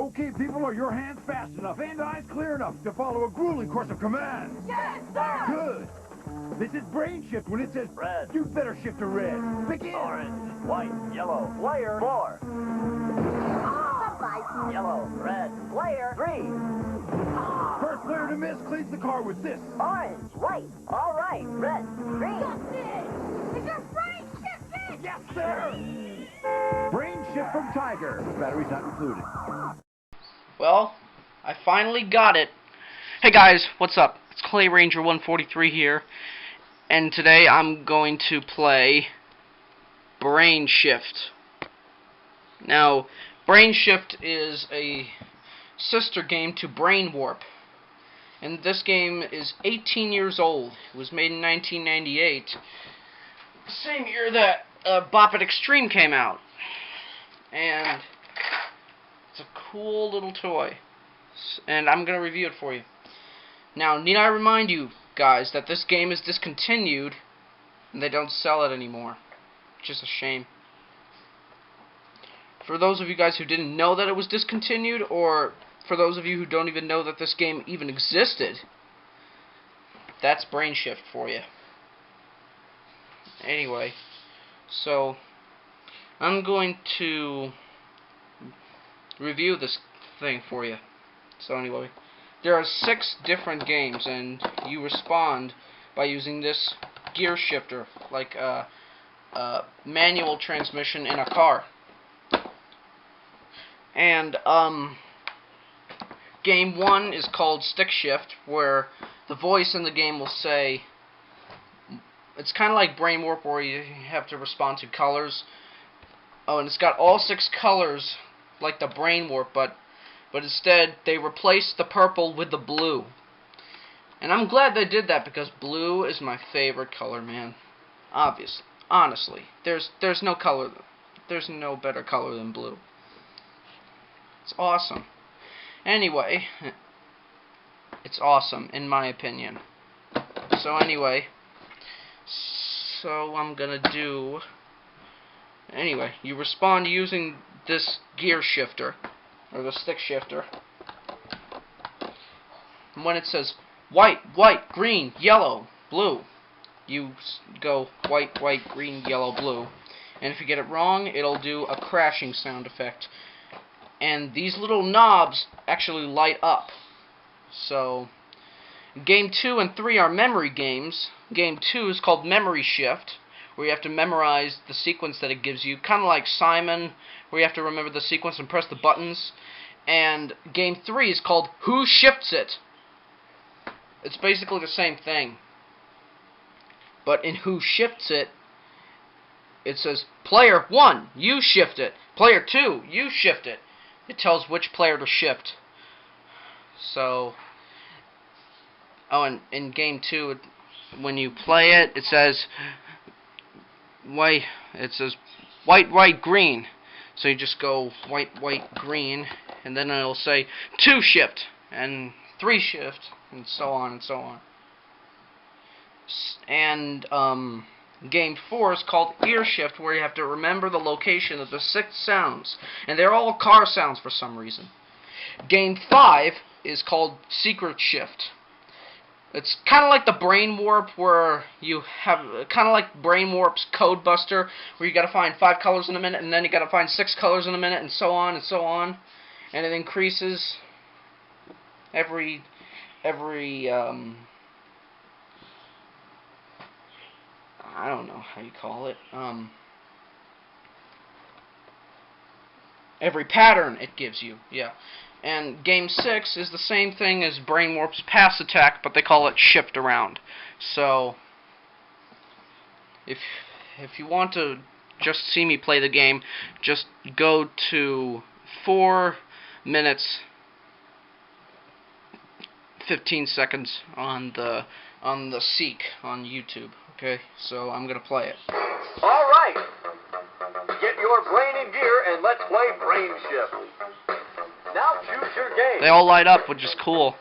Okay, people, are your hands fast enough and eyes clear enough to follow a grueling course of commands? Yes, sir! Good. This is brain shift. When it says red, you better shift to red. Begin. orange, white, yellow, player 4. Yellow, red, player 3. First player to miss cleans the car with this. Orange, white, all right, red, green. That's it! Is your brain shifted? Yes, sir! Brain shift from Tiger. Battery's not included. Well, I finally got it. Hey guys, what's up? It's Clay Ranger 143 here, and today I'm going to play Brain Shift. Now, Brain Shift is a sister game to Brain Warp, and this game is 18 years old. It was made in 1998, the same year that Bop It Extreme came out, and it's a cool little toy, and I'm going to review it for you. Now, need I remind you guys that this game is discontinued and they don't sell it anymore, which is a shame. For those of you guys who didn't know that it was discontinued, or for those of you who don't even know that this game even existed, that's Brain Shift for you. Anyway, so I'm going to review this thing for you. So anyway, there are 6 different games, and you respond by using this gear shifter, like a manual transmission in a car. And game 1 is called Stick Shift, where the voice in the game will say, it's kind of like Brain Warp, where you have to respond to colors. Oh, and it's got all 6 colors like the Brain Warp, but instead they replaced the purple with the blue. And I'm glad they did that, because blue is my favorite color, man. Obviously, honestly, there's no color, there's no better color than blue. It's awesome. Anyway, it's awesome in my opinion. So anyway, so I'm gonna do. Anyway, you respond using this gear shifter, or the stick shifter. And when it says white, white, green, yellow, blue, you go white, white, green, yellow, blue. And if you get it wrong, it'll do a crashing sound effect. And these little knobs actually light up. So, game 2 and 3 are memory games. Game 2 is called Memory Shift, where you have to memorize the sequence that it gives you, kind of like Simon, where you have to remember the sequence and press the buttons. And game 3 is called Who Shifts It? It's basically the same thing, but in Who Shifts It, it says, player 1, you shift it. Player 2, you shift it. It tells which player to shift. So, oh, and in game 2, when you play it, it says white, white, green. So you just go white, white, green, and then it'll say 2 shift, and 3 shift, and so on and so on. And game 4 is called Ear Shift, where you have to remember the location of the 6 sounds, and they're all car sounds for some reason. Game 5 is called Secret Shift. It's kind of like the Brain Warp, where you have kind of like Brain Warp's Code Buster, where you got to find 5 colors in a minute, and then you got to find 6 colors in a minute, and so on and so on, and it increases every I don't know how you call it, every pattern it gives you, yeah. And game 6 is the same thing as Brain Warp's Pass Attack, but they call it Shift Around. So, if you want to just see me play the game, just go to 4 minutes 15 seconds on the Seek on YouTube. Okay, so I'm gonna play it. All right, get your brain in gear and let's play Brain Shift. Now choose your game. They all light up, which is cool.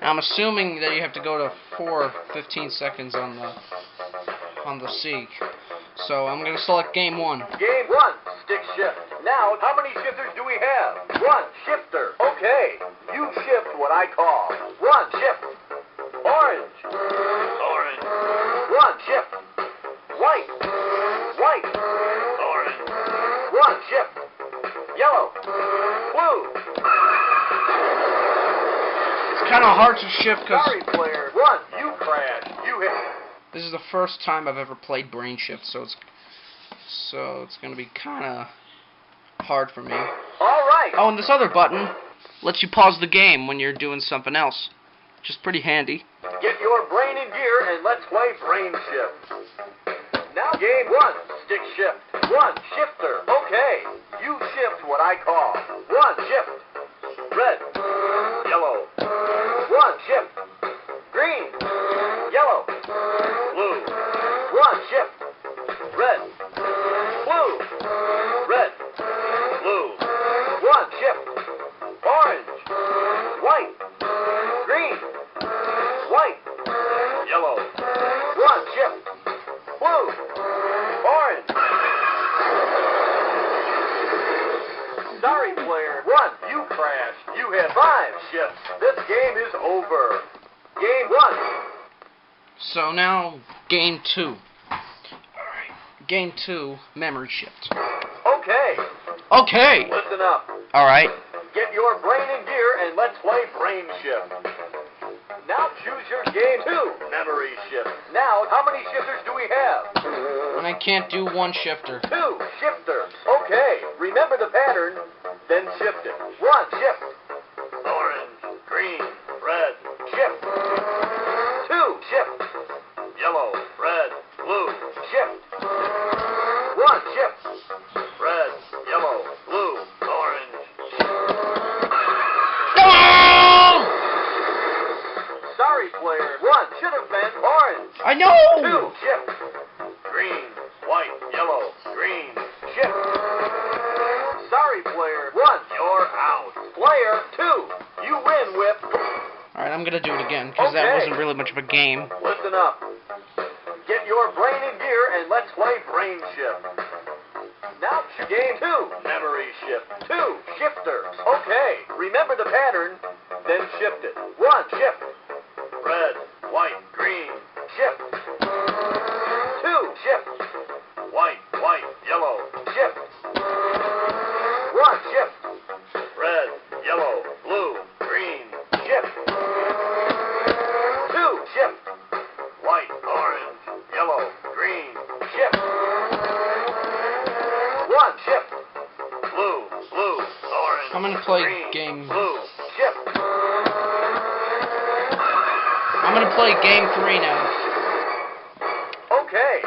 I'm assuming that you have to go to 4:15 seconds on the Seek. So I'm gonna select game 1. Game 1, Stick Shift. Now, how many shifters do we have? One shifter. Okay. You shift what I call. One shift. Orange. Orange. One shift. White. White. Orange. One shift. Yellow. Blue. It's kind of hard to shift because Sorry, player. One. You crash. You hit. this is the first time I've ever played Brain Shift, so it's going to be kind of hard for me. All right. Oh, and this other button lets you pause the game when you're doing something else, which is pretty handy. Get your brain in gear and let's play Brain Shift. Now, game one, stick shift. One shifter. Okay. You shift what I call. One shift. Red. Yellow. One shift. Green. Yellow. Blue. One shift. Red. Blue. Red. Blue. One shift. Orange. White. Green. White. Yellow. One shift. Blue. Orange. Sorry, player. One. You crashed. You had 5 shifts. This game is over. Game 1. So now, game 2. Alright. Game 2, memory shift. Okay. Okay! Listen up. Alright. Get your brain in gear and let's play Brain Shift. Now choose your game 2, Memory Shift. Now, how many shifters do we have? And I can't do one shifter. 2 shifters. Okay. Remember the pattern, then shift it. 1 shift. Orange, green, red, shift. 2 shift. Yellow, red, blue, shift. 1 shift. Red, yellow, blue, orange. No! Sorry, player. 1 should have been orange. I know! 2 shift. Green, white, yellow, green, shift. Sorry, player. 1, you're out. Player 2, you win with. Alright, I'm gonna do it again, because that Okay. wasn't really much of a game. Listen up. Get your brain in gear and let's play Brain Shift. Now, game 2, Memory Shift. 2 shifters. Okay, remember the pattern, then shift it. 1 shift. Red, white, green, shift. 2 shift. White, white, yellow, shift. 1 shift. Red, yellow, blue, green, shift. 2 shift. White, orange, yellow, green, shift. 1 shift. Blue, blue, orange, I'm gonna play green, game- blue, shift. I'm gonna play game 3 now. Okay.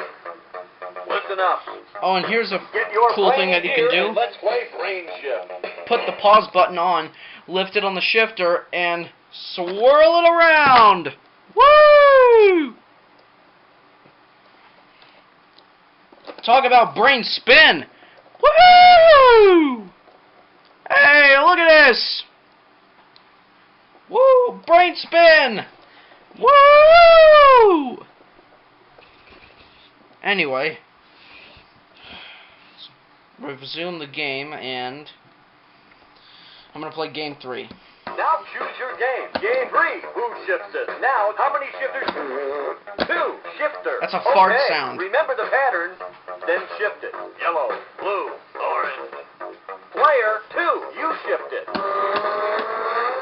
Listen up. Oh, and here's a Get your cool brain thing that in you can gear do. and let's play Brain Shift. Put the pause button on, lift it on the shifter, and swirl it around! Woo! Talk about brain spin! Woo! Hey, look at this! Woo! Brain spin! Woo! Anyway, resume the game, and I'm gonna play game 3. Now choose your game. Game 3. Who shifts it? Now, how many shifters? 2 shifters. That's a fart Okay, sound. Remember the pattern, then shift it. Yellow, blue, orange. Player 2, you shift it.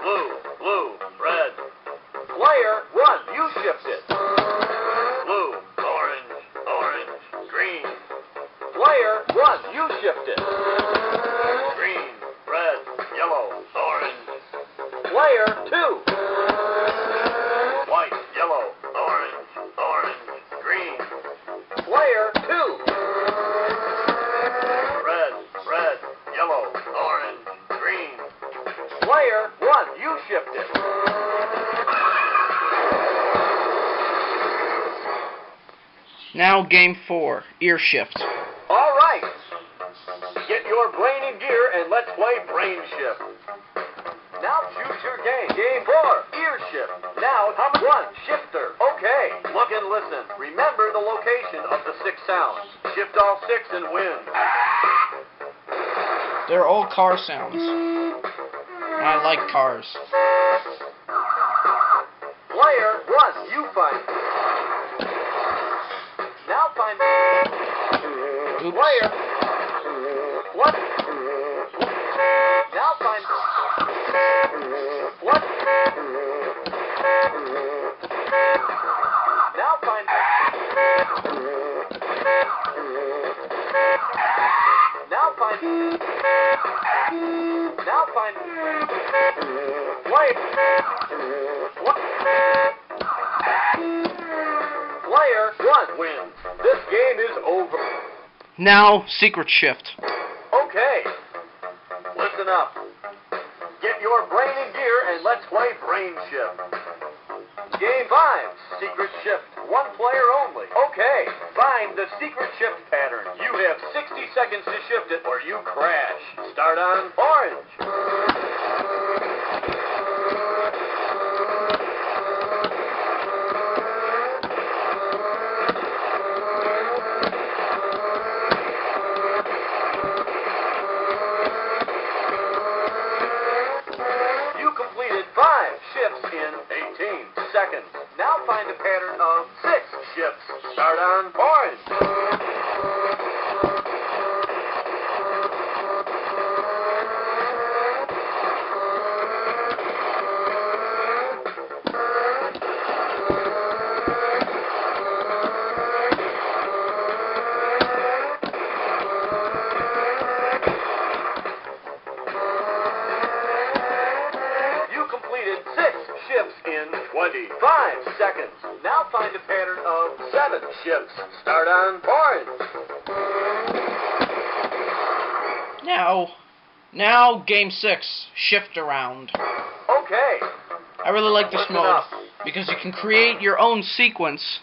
Blue, blue, red. Player 1, you shift it. Blue, orange, orange, green. Player 1, you shift it. Green, red, yellow, orange. Player 2. White, yellow, orange, orange, green. Player 2. Red, red, yellow, orange, green. Player 1, you shift it. Now game 4, ear shift. All right. Get your brain in gear and let's play Brain Shift. Now choose your game. Game 4, ear shift. Now, how many? 1 shifter. Okay. Look and listen. Remember the location of the 6 sounds. Shift all 6 and win. They're all car sounds. I like cars. Player 1, you find. Now find. Oops. Player. What? Now find. What? Now find. Now find. Now find. Wait. What? Player 1 wins. This game is over. Now, secret shift. Okay. Listen up. Get your brain in gear and let's play Brain Shift. Game 5, Secret Shift. One player only. Okay. Find the secret shift pattern. You have 60 seconds to shift it or you crash. Start on orange. You completed 5 shifts in 18 seconds. Now find a pattern of 6 shifts. Start on orange. You completed 6 shifts in 25 seconds. Now find a pattern of 7 shifts. Start on orange. Now, game 6, shift around. Okay. I really like this Listen mode up. because you can create your own sequence,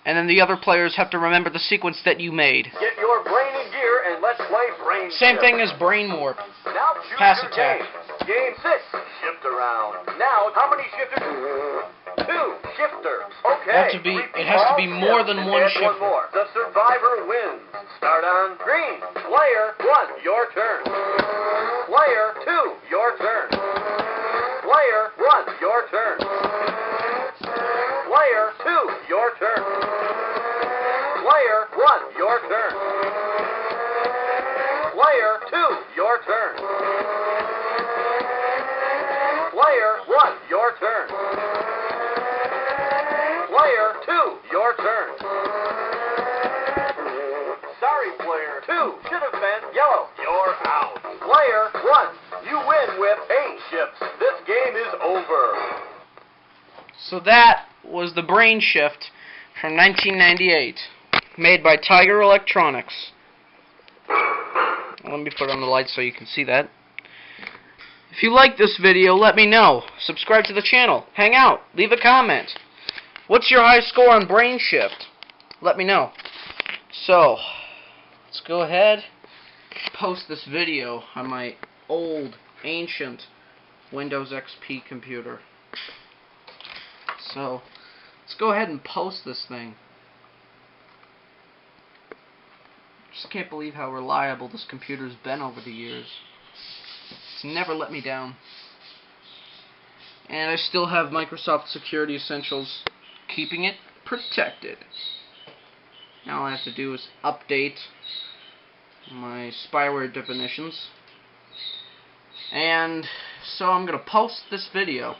and then the other players have to remember the sequence that you made. Get your brain in gear and let's play Brain Same Shift. thing as brain warp. Now choose Pass your attack. game. Game 6, shift around. Now, how many shifters? 2 shifters. Okay. It has to be more than and one add shifter. one more. The survivor wins. Start on green. Player 1, your turn. Player 2, your turn. Player 1, your turn. Player 2, your turn. Player 1, your turn. Player 2, your turn. Player 1, your turn. Player 2, your turn. Sorry, player 2 should have been yellow. You're out. Player 1, you win with 8 shifts. This game is over. So that was the Brain Shift from 1998, made by Tiger Electronics. Let me put on the lights so you can see that. If you like this video, let me know. Subscribe to the channel. Hang out. Leave a comment. What's your high score on Brain Shift? Let me know. So, let's go ahead and post this video on my old, ancient Windows XP computer. So, let's go ahead and post this thing. Just can't believe how reliable this computer's been over the years. It's never let me down. And I still have Microsoft Security Essentials keeping it protected. Now all I have to do is update my spyware definitions. And so I'm going to post this video.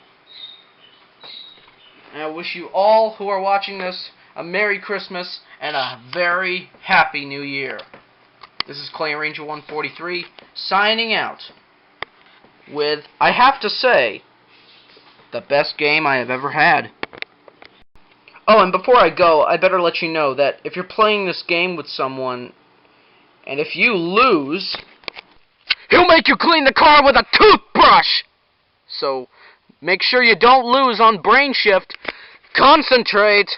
And I wish you all who are watching this a Merry Christmas and a very Happy New Year. This is Clay Ranger 143 signing out with, I have to say, the best game I have ever had. Oh, and before I go, I better let you know that if you're playing this game with someone, and if you lose, he'll make you clean the car with a toothbrush! So, make sure you don't lose on Brain Shift. Concentrate!